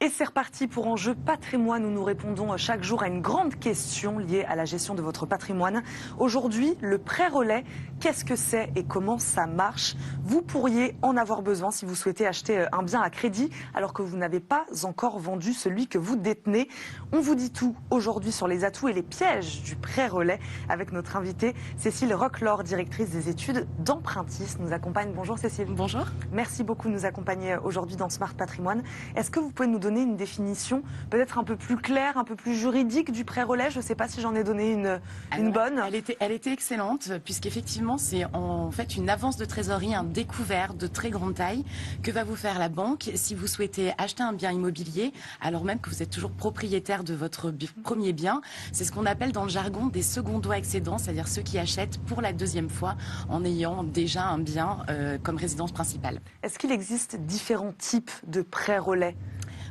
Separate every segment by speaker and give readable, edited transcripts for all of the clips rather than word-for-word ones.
Speaker 1: Et c'est reparti pour Enjeu Patrimoine où nous répondons chaque jour à une grande question liée à la gestion de votre patrimoine. Aujourd'hui, le prêt relais, qu'est-ce que c'est et comment ça marche? Vous pourriez en avoir besoin si vous souhaitez acheter un bien à crédit alors que vous n'avez pas encore vendu celui que vous détenez. On vous dit tout aujourd'hui sur les atouts et les pièges du prêt relais avec notre invitée Cécile Roclor, directrice des études d'Empruntis, nous accompagne. Bonjour Cécile.
Speaker 2: Bonjour.
Speaker 1: Merci beaucoup de nous accompagner aujourd'hui dans Smart Patrimoine. Est-ce que vous pouvez nous donner une définition peut-être un peu plus claire, un peu plus juridique du prêt relais? Je ne sais pas si j'en ai donné une bonne.
Speaker 2: Elle était excellente puisqu'effectivement c'est en fait une avance de trésorerie, un découvert de très grande taille que va vous faire la banque si vous souhaitez acheter un bien immobilier alors même que vous êtes toujours propriétaire de votre premier bien. C'est ce qu'on appelle dans le jargon des secondos accédants, c'est-à-dire ceux qui achètent pour la deuxième fois en ayant déjà un bien comme résidence principale.
Speaker 1: Est-ce qu'il existe différents types de prêt relais?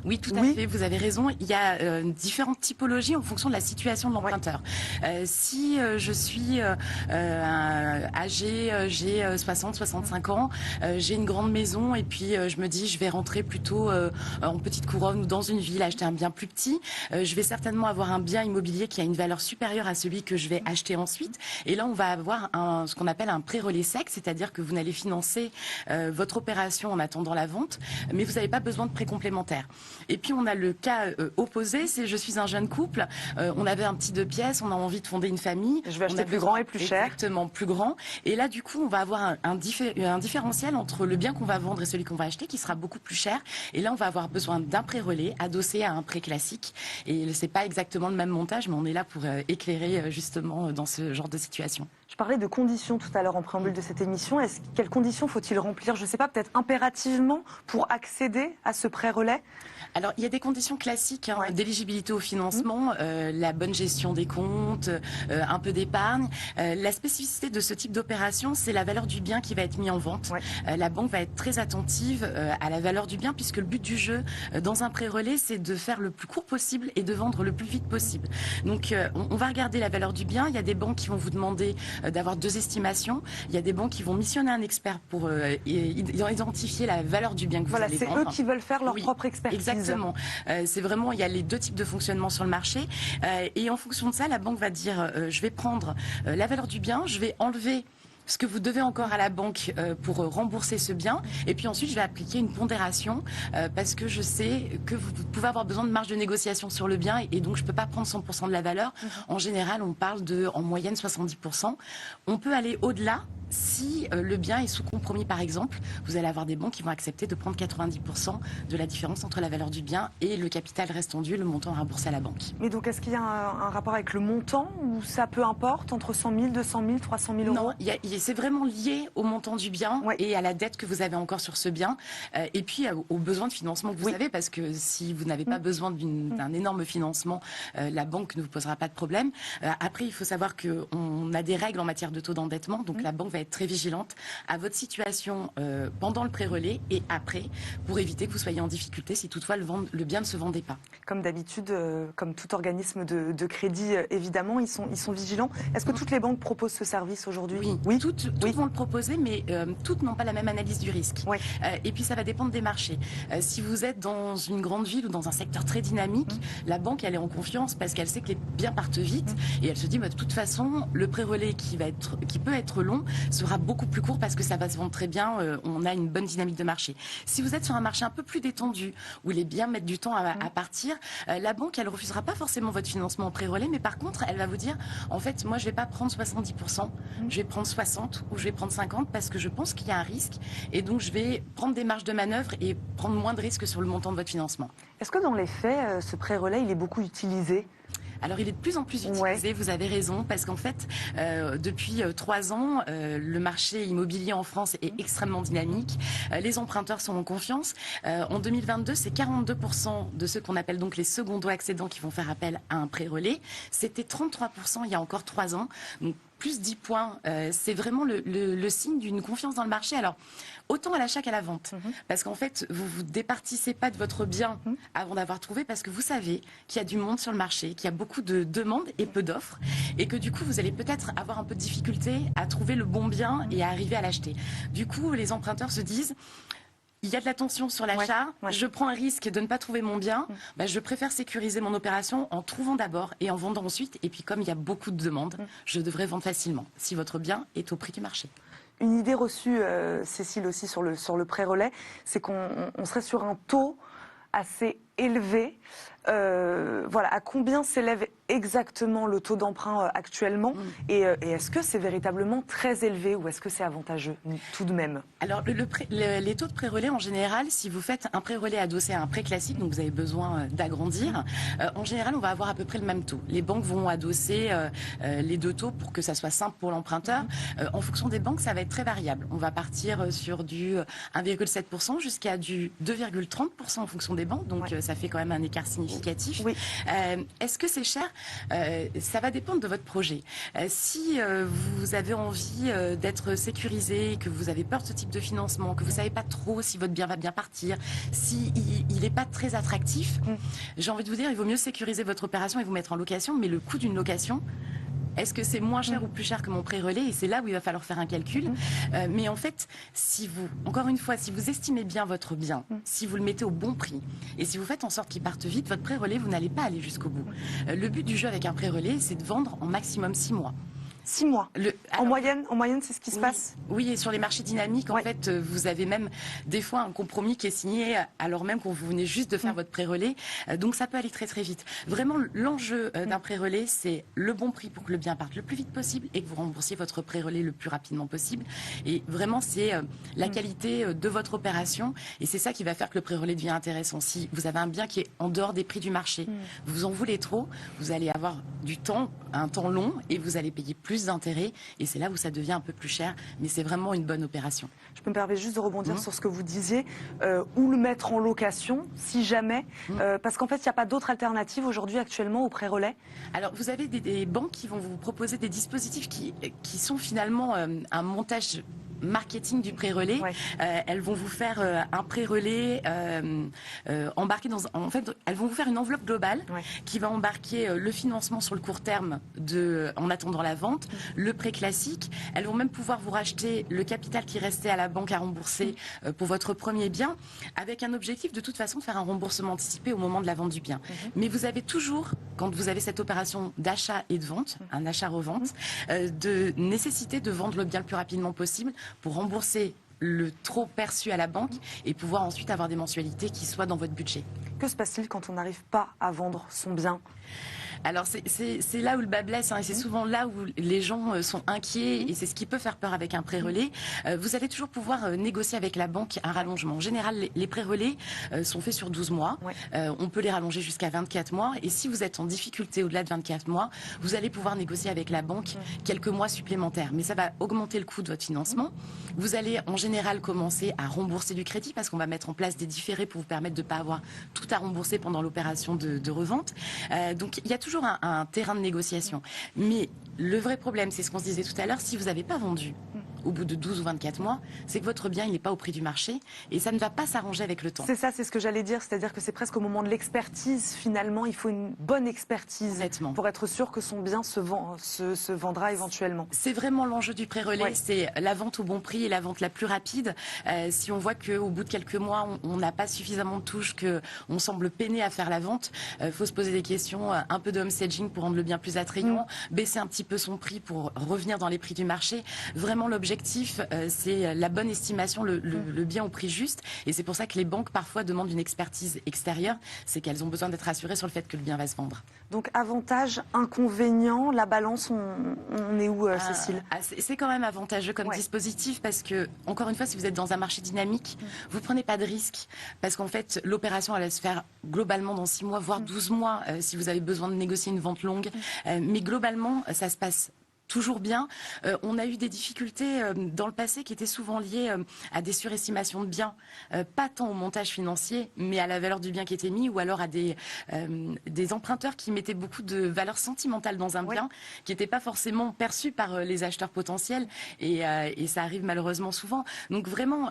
Speaker 2: Oui, tout à fait, vous avez raison. Il y a différentes typologies en fonction de la situation de l'emprunteur. Si je suis âgée, j'ai 60, 65 ans, j'ai une grande maison et puis je me dis je vais rentrer plutôt en petite couronne ou dans une ville, acheter un bien plus petit, je vais certainement avoir un bien immobilier qui a une valeur supérieure à celui que je vais acheter ensuite. Et là, on va avoir ce qu'on appelle un prêt relais sec, c'est-à-dire que vous n'allez financer votre opération en attendant la vente, mais vous n'avez pas besoin de prêt complémentaire. Et puis on a le cas opposé, c'est je suis un jeune couple, on avait un petit 2 pièces, on a envie de fonder une famille.
Speaker 1: Je vais acheter plus grand et plus cher.
Speaker 2: Exactement, plus grand. Et là du coup on va avoir un différentiel entre le bien qu'on va vendre et celui qu'on va acheter qui sera beaucoup plus cher. Et là on va avoir besoin d'un prêt relais adossé à un prêt classique. Et c'est pas exactement le même montage, mais on est là pour éclairer justement dans ce genre de situation.
Speaker 1: Je parlais de conditions tout à l'heure en préambule de cette émission. Quelles conditions faut-il remplir? Je ne sais pas, peut-être impérativement pour accéder à ce prêt relais?
Speaker 2: Alors, il y a des conditions classiques d'éligibilité au financement, la bonne gestion des comptes, un peu d'épargne. La spécificité de ce type d'opération, c'est la valeur du bien qui va être mis en vente. La banque va être très attentive à la valeur du bien puisque le but du jeu dans un prêt relais, c'est de faire le plus court possible et de vendre le plus vite possible. Donc, on va regarder la valeur du bien. Il y a des banques qui vont vous demander d'avoir 2 estimations. Il y a des banques qui vont missionner un expert pour identifier la valeur du bien que vous allez vendre.
Speaker 1: Voilà, c'est eux qui veulent faire leur propre expertise.
Speaker 2: Exactement. C'est vraiment, il y a les 2 types de fonctionnement sur le marché. Et en fonction de ça, la banque va dire, je vais prendre la valeur du bien, je vais enlever ce que vous devez encore à la banque pour rembourser ce bien. Et puis ensuite, je vais appliquer une pondération parce que je sais que vous pouvez avoir besoin de marge de négociation sur le bien et donc je ne peux pas prendre 100% de la valeur. En général, on parle en moyenne 70%. On peut aller au-delà. Si le bien est sous compromis, par exemple, vous allez avoir des banques qui vont accepter de prendre 90% de la différence entre la valeur du bien et le capital restendu, le montant remboursé à la banque.
Speaker 1: Mais donc, est-ce qu'il y a un rapport avec le montant ou ça peu importe, entre 100 000, 200 000, 300 000 euros?
Speaker 2: Non, c'est vraiment lié au montant du bien et à la dette que vous avez encore sur ce bien et puis aux besoins de financement que vous avez parce que si vous n'avez pas besoin d'un énorme financement, la banque ne vous posera pas de problème. Après, il faut savoir qu'on a des règles en matière de taux d'endettement, donc la banque va être très vigilante à votre situation pendant le prêt relais et après pour éviter que vous soyez en difficulté si toutefois le bien ne se vendait pas.
Speaker 1: Comme d'habitude, comme tout organisme de crédit, évidemment, ils sont vigilants. Est-ce que toutes les banques proposent ce service aujourd'hui?
Speaker 2: Oui, toutes vont le proposer, mais toutes n'ont pas la même analyse du risque. Et puis ça va dépendre des marchés. Si vous êtes dans une grande ville ou dans un secteur très dynamique, la banque elle est en confiance parce qu'elle sait que les biens partent vite et elle se dit de toute façon le prêt relais qui peut être long sera beaucoup plus court parce que ça va se vendre très bien, on a une bonne dynamique de marché. Si vous êtes sur un marché un peu plus détendu, où les biens mettent du temps à partir, la banque, elle refusera pas forcément votre financement en prêt relais, mais par contre, elle va vous dire, en fait, moi, je vais pas prendre 70%, je vais prendre 60 ou je vais prendre 50 parce que je pense qu'il y a un risque et donc je vais prendre des marges de manœuvre et prendre moins de risques sur le montant de votre financement.
Speaker 1: Est-ce que dans les faits, ce prêt relais, il est beaucoup utilisé?
Speaker 2: Alors il est de plus en plus utilisé, vous avez raison, parce qu'en fait, depuis 3 ans, le marché immobilier en France est extrêmement dynamique. Les emprunteurs sont en confiance. En 2022, c'est 42% de ceux qu'on appelle donc les secondos accédants qui vont faire appel à un prêt relais. C'était 33% il y a encore 3 ans. Donc, plus 10 points, c'est vraiment le signe d'une confiance dans le marché. Alors, autant à l'achat qu'à la vente. Parce qu'en fait, vous ne vous départissez pas de votre bien avant d'avoir trouvé, parce que vous savez qu'il y a du monde sur le marché, qu'il y a beaucoup de demandes et peu d'offres, et que du coup, vous allez peut-être avoir un peu de difficulté à trouver le bon bien et à arriver à l'acheter. Du coup, les emprunteurs se disent... il y a de la tension sur l'achat,
Speaker 1: Ouais.
Speaker 2: je prends un risque de ne pas trouver mon bien, je préfère sécuriser mon opération en trouvant d'abord et en vendant ensuite. Et puis comme il y a beaucoup de demandes, je devrais vendre facilement si votre bien est au prix du marché.
Speaker 1: Une idée reçue, Cécile, aussi sur le prêt-relais, c'est qu'on serait sur un taux assez élevé. Voilà, à combien s'élève exactement le taux d'emprunt actuellement et est-ce que c'est véritablement très élevé ou est-ce que c'est avantageux tout de même?
Speaker 2: Alors, les taux de prêt-relais, en général, si vous faites un prêt-relais adossé à un prêt classique, donc vous avez besoin d'agrandir, en général, on va avoir à peu près le même taux. Les banques vont adosser les deux taux pour que ça soit simple pour l'emprunteur. En fonction des banques, ça va être très variable. On va partir sur du 1,7% jusqu'à du 2,30% en fonction des banques, donc ça fait quand même un écart significatif.
Speaker 1: Oui.
Speaker 2: Est-ce que c'est cher? Ça va dépendre de votre projet. Si vous avez envie d'être sécurisé, que vous avez peur de ce type de financement, que vous savez pas trop si votre bien va bien partir, si il n'est pas très attractif, j'ai envie de vous dire, il vaut mieux sécuriser votre opération et vous mettre en location, mais le coût d'une location, est-ce que c'est moins cher ou plus cher que mon prêt-relais? Et c'est là où il va falloir faire un calcul. Mais en fait, encore une fois, si vous estimez bien votre bien, si vous le mettez au bon prix, et si vous faites en sorte qu'il parte vite, votre prêt-relais, vous n'allez pas aller jusqu'au bout. Le but du jeu avec un prêt-relais, c'est de vendre en maximum 6 mois.
Speaker 1: 6 mois. En moyenne, c'est ce qui se passe?
Speaker 2: Oui, et sur les marchés dynamiques, en fait, vous avez même des fois un compromis qui est signé alors même qu'on vous venez juste de faire votre prêt-relais. Donc ça peut aller très très vite. Vraiment, l'enjeu d'un prêt-relais, c'est le bon prix pour que le bien parte le plus vite possible et que vous remboursiez votre prêt-relais le plus rapidement possible. Et vraiment, c'est la qualité de votre opération et c'est ça qui va faire que le prêt-relais devient intéressant. Si vous avez un bien qui est en dehors des prix du marché, vous en voulez trop, vous allez avoir un temps long et vous allez payer plus d'intérêt et c'est là où ça devient un peu plus cher, mais c'est vraiment une bonne opération.
Speaker 1: Je me permets juste de rebondir sur ce que vous disiez, où le mettre en location, si jamais, parce qu'en fait, il n'y a pas d'autre alternative aujourd'hui actuellement au prêt-relais.
Speaker 2: Alors, vous avez des banques qui vont vous proposer des dispositifs qui sont finalement un montage marketing du prêt-relais. Elles vont vous faire un prêt-relais embarqué en fait, elles vont vous faire une enveloppe globale qui va embarquer le financement sur le court terme en attendant la vente, le prêt classique. Elles vont même pouvoir vous racheter le capital qui restait à la banque à rembourser pour votre premier bien, avec un objectif de toute façon de faire un remboursement anticipé au moment de la vente du bien. Mais vous avez toujours, quand vous avez cette opération d'achat et de vente, un achat-revente, de nécessité de vendre le bien le plus rapidement possible pour rembourser le trop perçu à la banque et pouvoir ensuite avoir des mensualités qui soient dans votre budget.
Speaker 1: Que se passe-t-il quand on n'arrive pas à vendre son bien ?
Speaker 2: Alors c'est là où le bas blesse, et c'est souvent là où les gens sont inquiets et c'est ce qui peut faire peur avec un prêt-relais. Vous allez toujours pouvoir négocier avec la banque un rallongement. En général, les prêts-relais sont faits sur 12 mois. On peut les rallonger jusqu'à 24 mois et si vous êtes en difficulté au-delà de 24 mois, vous allez pouvoir négocier avec la banque quelques mois supplémentaires. Mais ça va augmenter le coût de votre financement. Vous allez en général commencer à rembourser du crédit parce qu'on va mettre en place des différés pour vous permettre de ne pas avoir tout à rembourser pendant l'opération de revente. Donc il y a toujours un terrain de négociation. Mais le vrai problème, c'est ce qu'on se disait tout à l'heure, si vous n'avez pas vendu au bout de 12 ou 24 mois, c'est que votre bien, il n'est pas au prix du marché et ça ne va pas s'arranger avec le temps.
Speaker 1: C'est ça, c'est ce que j'allais dire, c'est-à-dire que c'est presque au moment de l'expertise, finalement, il faut une bonne expertise pour être sûr que son bien se vendra éventuellement.
Speaker 2: C'est vraiment l'enjeu du prêt-relais, c'est la vente au bon prix et la vente la plus rapide. Si on voit qu'au bout de quelques mois, on n'a pas suffisamment de touches, qu'on semble peiner à faire la vente, il faut se poser des questions, un peu de home-staging pour rendre le bien plus attrayant, baisser un petit peu son prix pour revenir dans les prix du marché. Vraiment, l'objectif, c'est la bonne estimation, le bien au prix juste. Et c'est pour ça que les banques, parfois, demandent une expertise extérieure. C'est qu'elles ont besoin d'être assurées sur le fait que le bien va se vendre.
Speaker 1: Donc, avantage, inconvénient, la balance, on est où, Cécile?
Speaker 2: C'est quand même avantageux comme dispositif parce que, encore une fois, si vous êtes dans un marché dynamique, vous ne prenez pas de risque. Parce qu'en fait, l'opération, elle va se faire globalement dans 6 mois, voire 12 mois, si vous avez besoin de négocier une vente longue. Mais globalement, ça se passe toujours bien. On a eu des difficultés dans le passé qui étaient souvent liées à des surestimations de biens, pas tant au montage financier, mais à la valeur du bien qui était mis, ou alors à des emprunteurs qui mettaient beaucoup de valeur sentimentale dans un bien, qui n'était pas forcément perçu par les acheteurs potentiels, et ça arrive malheureusement souvent. Donc vraiment,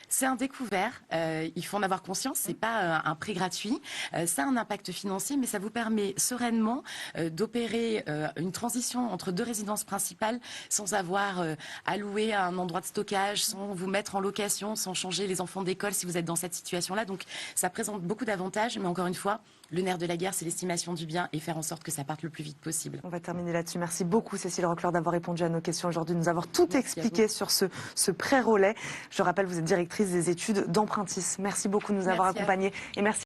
Speaker 2: C'est un découvert, il faut en avoir conscience, c'est pas un prêt gratuit, ça a un impact financier, mais ça vous permet sereinement d'opérer une transition entre deux résidences principales sans avoir à louer un endroit de stockage, sans vous mettre en location, sans changer les enfants d'école si vous êtes dans cette situation-là. Donc ça présente beaucoup d'avantages, mais encore une fois, le nerf de la guerre, c'est l'estimation du bien et faire en sorte que ça parte le plus vite possible.
Speaker 1: On va terminer là-dessus. Merci beaucoup Cécile Roquelaure d'avoir répondu à nos questions aujourd'hui, de nous avoir tout expliqué sur ce prêt relais. Je rappelle, vous êtes directrice des études d'Empruntis. Merci beaucoup de nous avoir accompagnés et merci.